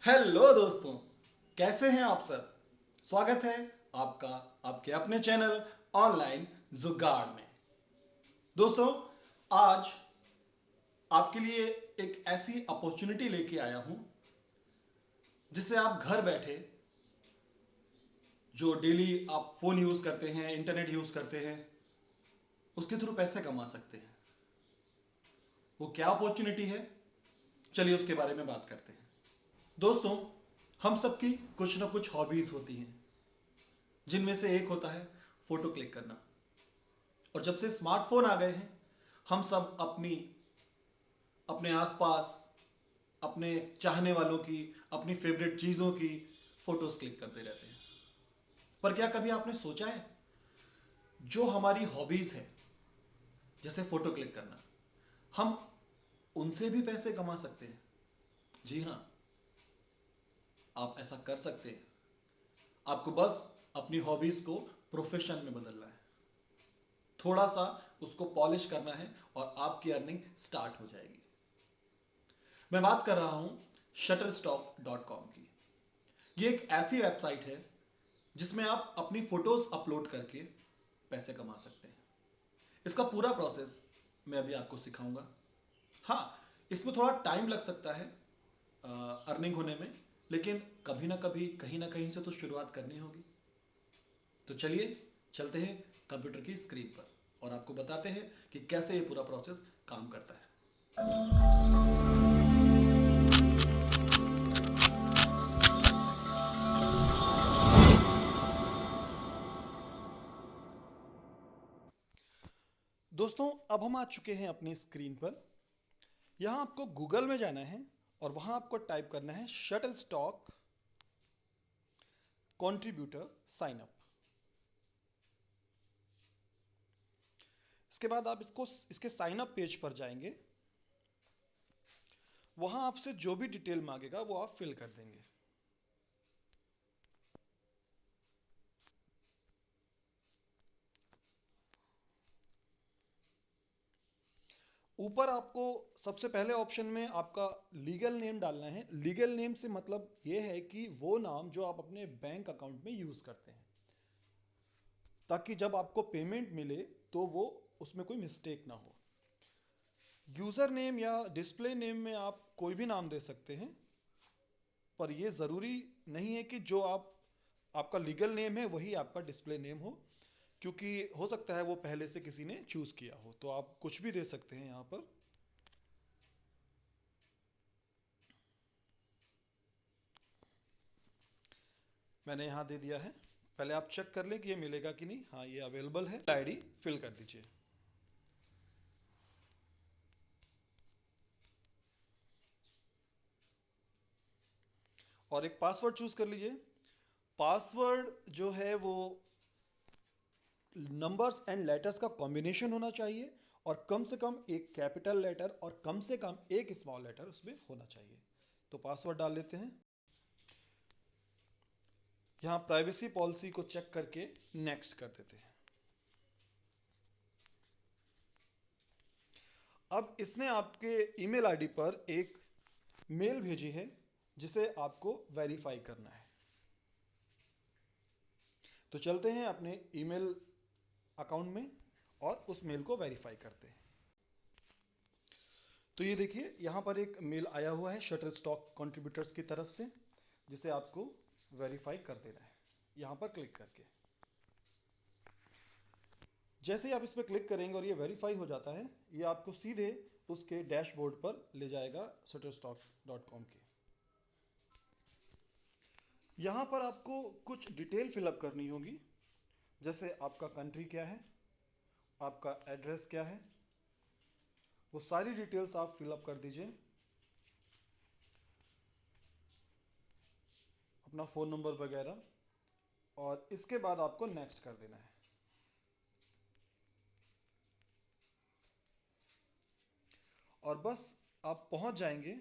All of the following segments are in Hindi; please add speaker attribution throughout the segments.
Speaker 1: हेलो दोस्तों, कैसे हैं आप सब। स्वागत है आपका आपके अपने चैनल ऑनलाइन जुगाड़ में। दोस्तों, आज आपके लिए एक ऐसी अपॉर्चुनिटी लेके आया हूं जिससे आप घर बैठे जो डेली आप फोन यूज करते हैं, इंटरनेट यूज करते हैं, उसके थ्रू पैसे कमा सकते हैं। वो क्या अपॉर्चुनिटी है, चलिए उसके बारे में बात करते हैं। दोस्तों, हम सबकी कुछ ना कुछ हॉबीज होती हैं, जिनमें से एक होता है फोटो क्लिक करना। और जब से स्मार्टफोन आ गए हैं, हम सब अपने आसपास अपने चाहने वालों की, अपनी फेवरेट चीज़ों की फोटोज क्लिक करते रहते हैं। पर क्या कभी आपने सोचा है, जो हमारी हॉबीज है जैसे फोटो क्लिक करना, हम उनसे भी पैसे कमा सकते हैं। जी हाँ, आप ऐसा कर सकते हैं। आपको बस अपनी हॉबीज को प्रोफेशन में बदलना है, थोड़ा सा उसको पॉलिश करना है और आपकी अर्निंग स्टार्ट हो जाएगी। मैं बात कर रहा हूं shutterstock.com की। ये एक ऐसी वेबसाइट है जिसमें आप अपनी फोटोज अपलोड करके पैसे कमा सकते हैं। इसका पूरा प्रोसेस मैं अभी आपको सिखाऊंगा। हाँ, इसमें थोड़ा टाइम लग सकता है अर्निंग होने में, लेकिन कभी ना कभी कहीं ना कहीं से तो शुरुआत करनी होगी। तो चलिए चलते हैं कंप्यूटर की स्क्रीन पर और आपको बताते हैं कि कैसे ये पूरा प्रोसेस काम करता है। दोस्तों, अब हम आ चुके हैं अपनी स्क्रीन पर। यहाँ आपको गूगल में जाना है और वहाँ आपको टाइप करना है Shutterstock contributor sign up. इसके बाद आप इसके साइन अप पेज पर जाएंगे। वहाँ आपसे जो भी डिटेल मांगेगा वो आप फिल कर देंगे। ऊपर आपको सबसे पहले ऑप्शन में आपका लीगल नेम डालना है। लीगल नेम से मतलब ये है कि वो नाम जो आप अपने बैंक अकाउंट में यूज करते हैं, ताकि जब आपको पेमेंट मिले तो वो उसमें कोई मिस्टेक ना हो। यूजर नेम या डिस्प्ले नेम में आप कोई भी नाम दे सकते हैं, पर यह जरूरी नहीं है कि जो आपका लीगल नेम है वही आपका डिस्प्ले नेम हो, क्योंकि हो सकता है वो पहले से किसी ने चूज किया हो। तो आप कुछ भी दे सकते हैं यहाँ पर। मैंने यहाँ दे दिया है। पहले आप चेक कर लें कि ये मिलेगा कि नहीं। हाँ, ये अवेलेबल है। आईडी फिल कर दीजिए। और एक पासवर्ड चूज कर लीजिए। पासवर्ड जो है वो नंबर्स एंड लेटर्स का कॉम्बिनेशन होना चाहिए, और कम से कम एक कैपिटल लेटर और कम से कम एक स्मॉल लेटर उसमें होना चाहिए। तो पासवर्ड डाल लेते हैं। यहाँ प्राइवेसी पॉलिसी को चेक करके नेक्स्ट कर देते हैं। अब इसने आपके ईमेल आईडी पर एक मेल भेजी है जिसे आपको वेरीफाई करना है। तो चलते हैं अपने ईमेल अकाउंट में और उस मेल को वेरीफाई करते हैं। तो ये देखिए, यहाँ पर एक मेल आया हुआ है शटर स्टॉक कंट्रीब्यूटर्स की तरफ से, जिसे आपको वेरीफाई कर देना है यहाँ पर क्लिक करके। जैसे ही आप इस पर क्लिक करेंगे और ये वेरीफाई हो जाता है, ये आपको सीधे उसके डैशबोर्ड पर ले जाएगा shutterstock.com के। यहाँ पर आपको कुछ डिटेल फिलअप करनी होगी, जैसे आपका कंट्री क्या है, आपका एड्रेस क्या है, वो सारी डिटेल्स आप फिलअप कर दीजिए। अपना फ़ोन नंबर वगैरह, और इसके बाद आपको नेक्स्ट कर देना है। और बस आप पहुंच जाएंगे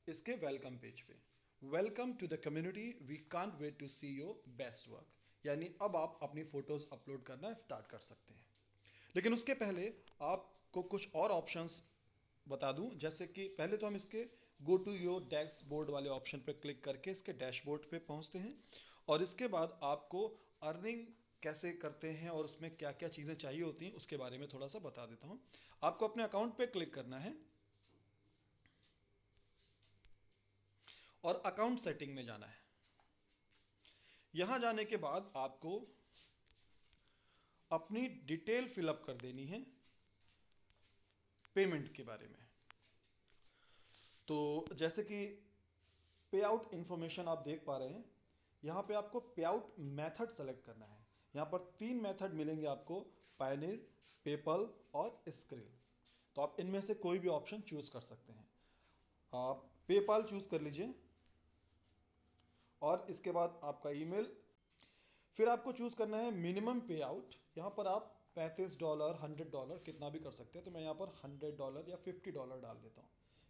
Speaker 1: इसके वेलकम पेज पे। Welcome to the community, we can't wait to see your best work. यानी अब आप अपनी फोटोज अपलोड करना स्टार्ट कर सकते हैं। लेकिन उसके पहले आपको कुछ और ऑप्शंस बता दूं। जैसे कि पहले तो हम इसके गो टू योर डैशबोर्ड वाले ऑप्शन पर क्लिक करके इसके डैशबोर्ड पे पहुंचते हैं और इसके बाद आपको अर्निंग कैसे करते हैं और उसमें क्या क्या चीज़ें चाहिए होती हैं उसके बारे में थोड़ा सा बता देता हूं। आपको अपने अकाउंट पे क्लिक करना है और अकाउंट सेटिंग में जाना है। यहां जाने के बाद आपको अपनी डिटेल फिलअप कर देनी है पेमेंट के बारे में। तो जैसे कि पे आउट इंफॉर्मेशन आप देख पा रहे हैं, यहाँ पे आपको पे आउट मेथड सेलेक्ट करना है। यहाँ पर 3 मेथड मिलेंगे आपको, पायनियर, पेपल और स्क्रिल। तो आप इनमें से कोई भी ऑप्शन चूज कर सकते हैं। आप पेपाल चूज कर लीजिए और इसके बाद आपका ईमेल। फिर आपको चूज करना है मिनिमम पे आउट। यहाँ पर आप $35, $100 कितना भी कर सकते हैं। तो मैं यहाँ पर $100 या $50 डाल देता हूँ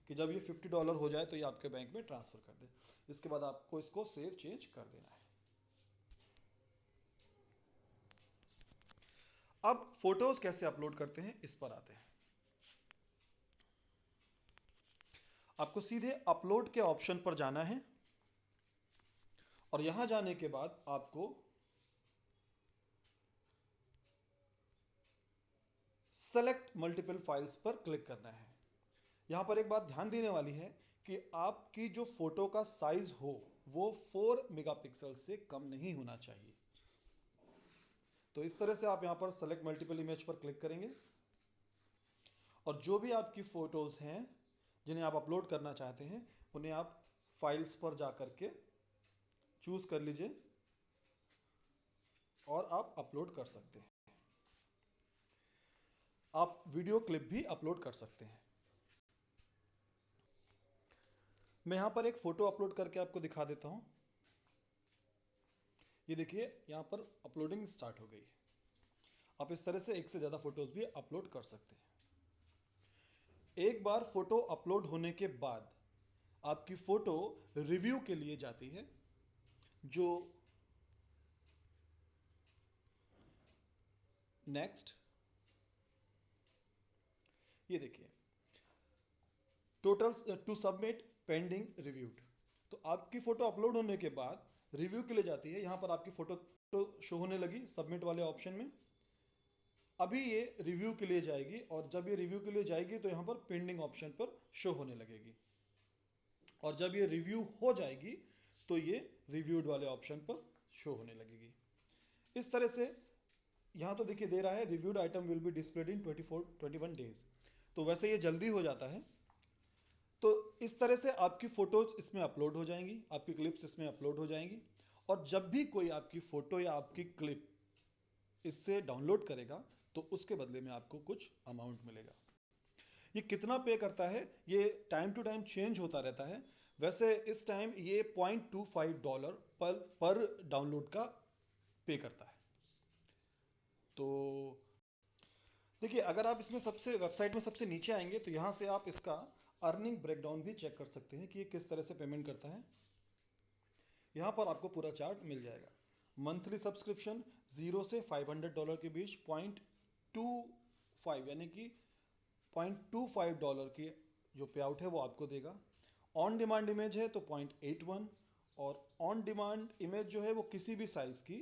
Speaker 1: कि जब ये $50 हो जाए तो ये आपके बैंक में ट्रांसफर कर दे। इसके बाद आपको इसको सेव चेंज कर देना है। अब फोटोज कैसे अपलोड करते हैं इस पर आते हैं। आपको सीधे अपलोड के ऑप्शन पर जाना है और यहां जाने के बाद आपको सेलेक्ट मल्टीपल फाइल्स पर क्लिक करना है। यहां पर एक बात ध्यान देने वाली है कि आपकी जो फोटो का साइज हो वो 4 मेगापिक्सल से कम नहीं होना चाहिए। तो इस तरह से आप यहां पर सेलेक्ट मल्टीपल इमेज पर क्लिक करेंगे और जो भी आपकी फोटोज हैं जिन्हें आप अपलोड करना चाहते हैं उन्हें आप फाइल्स पर जाकर के चूज कर लीजिए और आप अपलोड कर सकते हैं। आप वीडियो क्लिप भी अपलोड कर सकते हैं। मैं यहां पर एक फोटो अपलोड करके आपको दिखा देता हूं। ये देखिए यहां पर अपलोडिंग स्टार्ट हो गई है। आप इस तरह से एक से ज्यादा फोटोज भी अपलोड कर सकते हैं। एक बार फोटो अपलोड होने के बाद आपकी फोटो रिव्यू के लिए जाती है। जो नेक्स्ट, ये देखिए total two submit pending reviewed. तो आपकी फोटो अपलोड होने के बाद रिव्यू के लिए जाती है। यहां पर आपकी फोटो तो शो होने लगी सबमिट वाले ऑप्शन में। अभी ये रिव्यू के लिए जाएगी और जब ये रिव्यू के लिए जाएगी तो यहां पर पेंडिंग ऑप्शन पर शो होने लगेगी और जब ये रिव्यू हो जाएगी तो ये रिव्यूड वाले ऑप्शन पर शो होने लगेगी। इस तरह से यहां तो देखिए दे रहा है reviewed item will be displayed in 21 days. तो वैसे ये जल्दी हो जाता है। तो इस तरह से आपकी फोटोज इसमें अपलोड हो जाएंगी, आपकी क्लिप्स इसमें अपलोड हो जाएंगी और जब भी कोई आपकी फोटो या आपकी क्लिप इससे डाउनलोड करेगा तो उसके बदले में आपको कुछ अमाउंट मिलेगा। ये कितना पे करता है ये टाइम टू टाइम चेंज होता रहता है। वैसे इस टाइम ये $0.25 पर डाउनलोड का पे करता है। तो देखिए अगर आप इसमें सबसे वेबसाइट में सबसे नीचे आएंगे तो यहां से आप इसका अर्निंग ब्रेकडाउन भी चेक कर सकते हैं कि ये किस तरह से पेमेंट करता है। यहां पर आपको पूरा चार्ट मिल जाएगा। मंथली सब्सक्रिप्शन 0 से $500 के बीच 0.25 यानी कि $0.25 की जो पे आउट है वो आपको देगा। ऑन डिमांड इमेज है तो 0.81 और ऑन डिमांड इमेज जो है वो किसी भी साइज की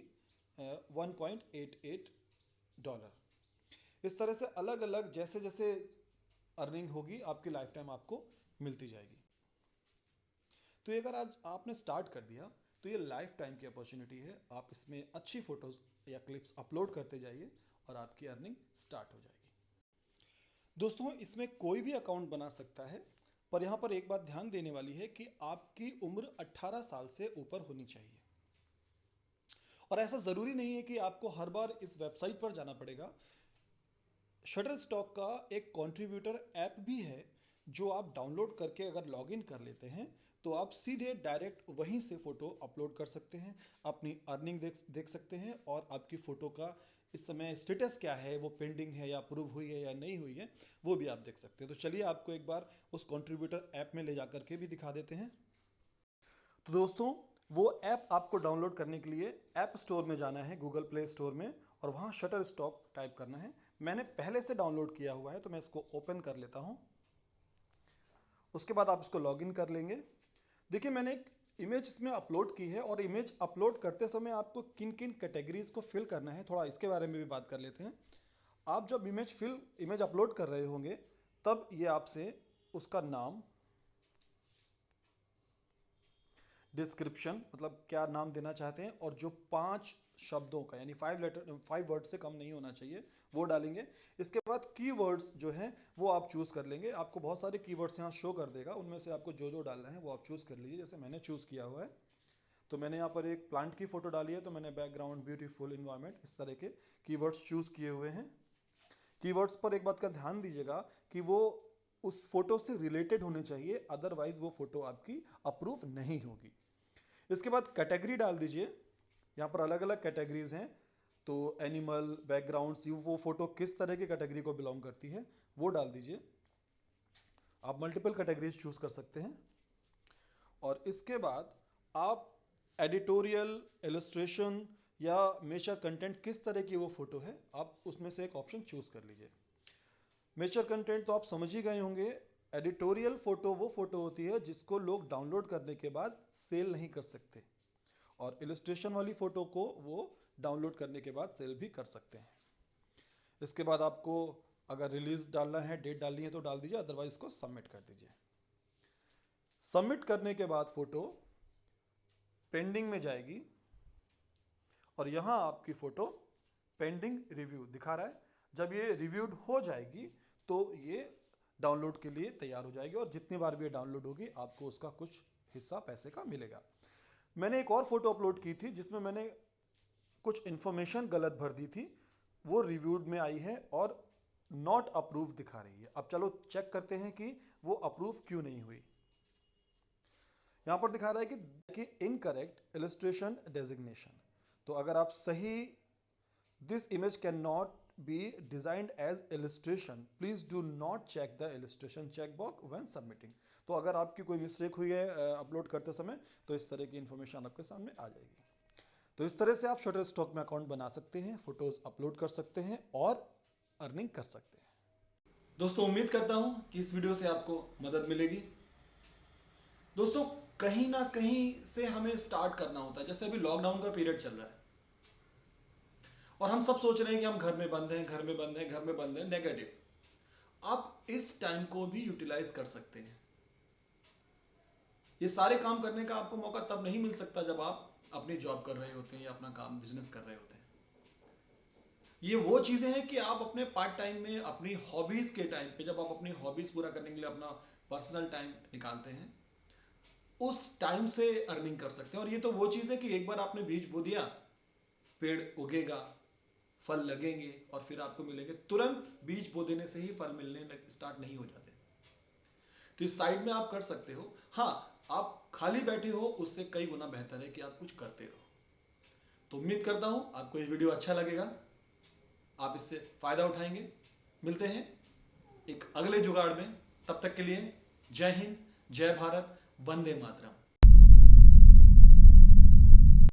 Speaker 1: $1.88। इस तरह से अलग अलग जैसे जैसे अर्निंग होगी आपकी लाइफ टाइम आपको मिलती जाएगी। तो ये अगर आज आपने स्टार्ट कर दिया तो ये लाइफ टाइम की अपॉर्चुनिटी है। आप इसमें अच्छी फोटोज या क्लिप्स अपलोड करते जाइए और आपकी अर्निंग स्टार्ट हो जाएगी। दोस्तों इसमें कोई भी अकाउंट बना सकता है पर यहां पर एक बात ध्यान देने वाली है कि आपकी उम्र 18 साल से ऊपर होनी चाहिए। और ऐसा जरूरी नहीं है कि आपको हर बार इस वेबसाइट पर जाना पड़ेगा। शटरस्टॉक का एक कंट्रीब्यूटर ऐप भी है जो आप डाउनलोड करके अगर लॉगिन कर लेते हैं तो आप सीधे डायरेक्ट वहीं से फोटो अपलोड कर सकते हैं, अपनी अर्निंग देख सकते हैं और आपकी फोटो का इस समय स्टेटस क्या है, वो पेंडिंग है या अप्रूव हुई है या नहीं हुई है, वो भी आप देख सकते हैं। तो चलिए आपको एक बार उस कंट्रीब्यूटर ऐप में ले जाकर के भी दिखा देते हैं। तो दोस्तों वो ऐप आपको डाउनलोड करने के लिए ऐप स्टोर में जाना है, गूगल प्ले स्टोर में, और वहाँ शटर स्टॉक टाइप करना है। मैंने पहले से डाउनलोड किया हुआ है तो मैं इसको ओपन कर लेता हूँ उसके बाद आप इसको लॉगिन कर लेंगे। देखिए मैंने एक इमेज इसमें अपलोड की है और इमेज अपलोड करते समय आपको किन किन कैटेगरीज को फिल करना है, थोड़ा इसके बारे में भी बात कर लेते हैं। आप जब इमेज अपलोड कर रहे होंगे तब ये आपसे उसका नाम, डिस्क्रिप्शन मतलब क्या नाम देना चाहते हैं, और जो 5 शब्दों का यानी 5 वर्ड से कम नहीं होना चाहिए वो डालेंगे। इसके बाद कीवर्ड्स जो हैं वो आप चूज कर लेंगे। आपको बहुत सारे कीवर्ड्स यहाँ शो कर देगा, उनमें से आपको जो जो डालना है वो आप चूज कर लीजिए। जैसे मैंने चूज किया हुआ है, तो मैंने यहाँ पर एक प्लांट की फोटो डाली है, तो मैंने बैकग्राउंड ब्यूटीफुल इन्वायरमेंट इस तरह के कीवर्ड्स चूज किए हुए हैं। कीवर्ड्स पर एक बात का ध्यान दीजिएगा कि वो उस फोटो से रिलेटेड होने चाहिए, अदरवाइज वो फोटो आपकी अप्रूव नहीं होगी। इसके बाद कैटेगरी डाल दीजिए। यहाँ पर अलग अलग कैटेगरीज हैं, तो एनिमल, बैकग्राउंड्स, वो फोटो किस तरह की कैटेगरी को बिलोंग करती है वो डाल दीजिए। आप मल्टीपल कैटेगरीज चूज कर सकते हैं। और इसके बाद आप एडिटोरियल, इलस्ट्रेशन या मेचर कंटेंट किस तरह की वो फोटो है, आप उसमें से एक ऑप्शन चूज कर लीजिए। मेचर कंटेंट तो आप समझ ही गए होंगे। एडिटोरियल फोटो वो फोटो होती है जिसको लोग डाउनलोड करने के बाद सेल नहीं कर सकते, और इलस्ट्रेशन वाली फोटो को वो डाउनलोड करने के बाद सेल भी कर सकते हैं। इसके बाद आपको अगर रिलीज डालना है, डेट डालनी है तो डाल दीजिए, अदरवाइज इसको सबमिट कर दीजिए। सबमिट करने के बाद फोटो पेंडिंग में जाएगी और यहां आपकी फोटो पेंडिंग रिव्यू दिखा रहा है। जब ये रिव्यूड हो जाएगी तो ये डाउनलोड के लिए तैयार हो जाएगी, और जितनी बार भी ये डाउनलोड होगी आपको उसका कुछ हिस्सा पैसे का मिलेगा। मैंने एक और फोटो अपलोड की थी जिसमें मैंने कुछ इंफॉर्मेशन गलत भर दी थी, वो रिव्यूड में आई है और नॉट अप्रूव दिखा रही है। अब चलो चेक करते हैं कि वो अप्रूव क्यों नहीं हुई। यहां पर दिखा रहा है कि इनकरेक्ट इलस्ट्रेशन डेजिग्नेशन। तो अगर आप सही, this image can not be designed as illustration, please do not check the illustration check box when submitting. तो अगर आपकी कोई मिस्टेक हुई है अपलोड करते समय तो इस तरह की इंफॉर्मेशन आपके सामने आ जाएगी। तो इस तरह से आप शटरस्टॉक में अकाउंट बना सकते हैं, फोटोज अपलोड कर सकते हैं और अर्निंग कर सकते हैं। दोस्तों उम्मीद करता हूं कि इस वीडियो से आपको मदद मिलेगी। दोस्तों कहीं ना कहीं से हमें स्टार्ट करना होता है। जैसे अभी लॉकडाउन का पीरियड चल रहा है और हम सब सोच रहे हैं कि हम घर में बंद हैं, घर में बंद हैं, घर में बंद हैं। नेगेटिव। आप इस टाइम को भी यूटिलाइज कर सकते हैं। ये सारे काम करने का आपको मौका तब नहीं मिल सकता जब आप अपनी जॉब कर रहे होते हैं या अपना काम बिजनेस कर रहे होते हैं। ये वो चीजें हैं कि आप अपने पार्ट टाइम में, अपनी हॉबीज के टाइम पे, जब आप अपनी हॉबीज पूरा करने के लिए अपना पर्सनल टाइम निकालते हैं, उस टाइम से अर्निंग कर सकते हैं। और ये तो वो चीज है कि एक बार आपने बीज बो दिया, पेड़ उगेगा, फल लगेंगे और फिर आपको मिलेंगे। तुरंत बीज बो देने से ही फल मिलने स्टार्ट नहीं हो जाते। तो इस साइड में आप कर सकते हो। हाँ, आप खाली बैठे हो उससे कई गुना बेहतर है कि आप कुछ करते रहो। तो उम्मीद करता हूं आपको ये वीडियो अच्छा लगेगा, आप इससे फायदा उठाएंगे। मिलते हैं एक अगले जुगाड़ में, तब तक के लिए जय हिंद, जय भारत, वंदे मातरम।